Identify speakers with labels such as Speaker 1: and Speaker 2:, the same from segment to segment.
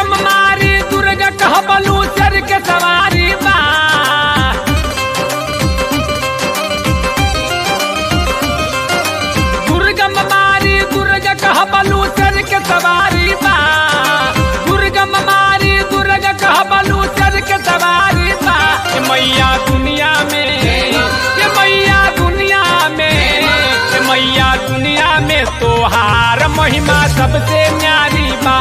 Speaker 1: दुर्गम मारी दुर्गा कहबलू चर के सवारी बा। दुर्गम मारी दुर्गा कहबलू चर के सवारी बा। दुर्गम मारी दुर्गा कहबलू चर के सवारी बा। ये मैया दुनिया में, ये मैया दुनिया में, ये मैया दुनिया में तोहार महिमा सबसे न्यारी बा।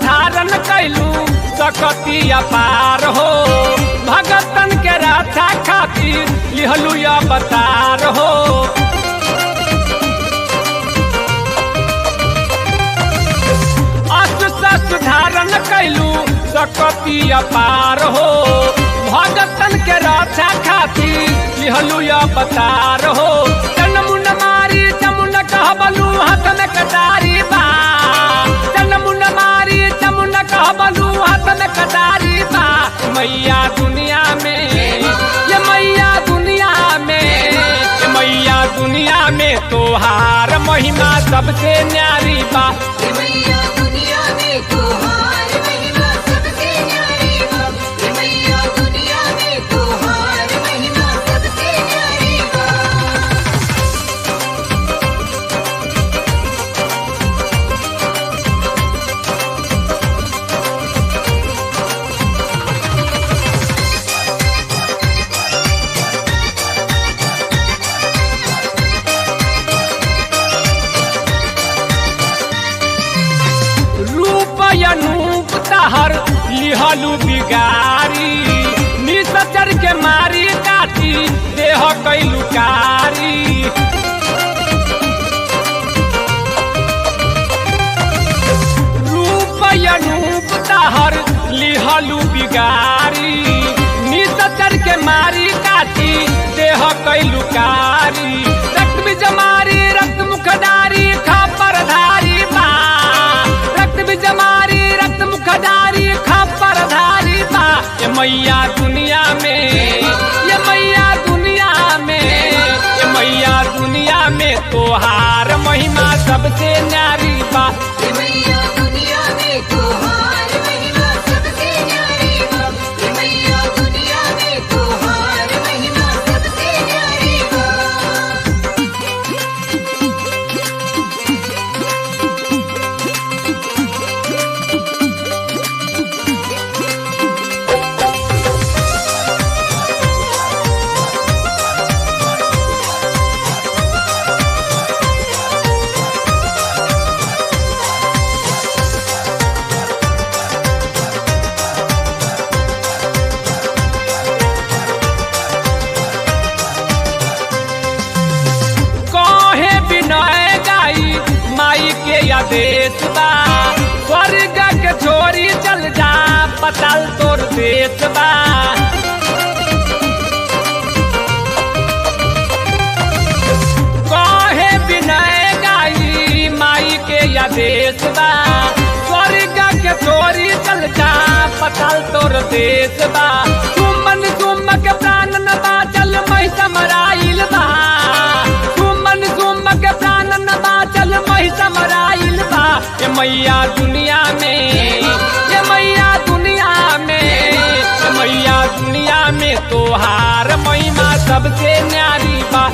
Speaker 1: धारण कैलू सकती अपार हो, भगतन के रक्षा खातिर लिहलू अवतार हो। अस्त्र धारण कैलू सकती अपार हो, भगतन के रक्षा खातिर लिहलू अवतार हो। चनमुन मारी चमुन कहबलू हाथ में कटारी बा। चनमुन मारी चमुन कहबलू हाथ में कटारी बा। मैया दुनिया में, ये मैया दुनिया में, ये मैया दुनिया में तोहार महिमा सबसे न्यारी बा। अनूप तहर लिहलू बिगारी, निसचर के मारी काटी देह कैलू कारी। रूप अनूप तहर लिहलू बिगारी, निसचर के मारी काटी देह कैलू कारी। रक्त बीज मारी रक्त मुखदारी खापर धारी बा। रक्त बीज मारी रक्त मुखदारी खापर धारी बा। ये मैया दुनिया में, ये मैया दुनिया में, ये मैया दुनिया में तोहार महिमा सबसे न्यारी बा। देश बा स्वर्ग के छोरी चल जा पताल तोर देश बा। कहे विनय गाई माई के आदेश बा। स्वर्ग के छोरी चल जा पताल तोर देश बा। सुमन सुम के प्राण न बाचल महिष मराइल बा। सुमन सुम के प्राण न बाचल महिष मराइल बा। ये मैया दुनिया में, ये मैया दुनिया में, ये मैया दुनिया में तोहार महिमा सबसे न्यारी बा।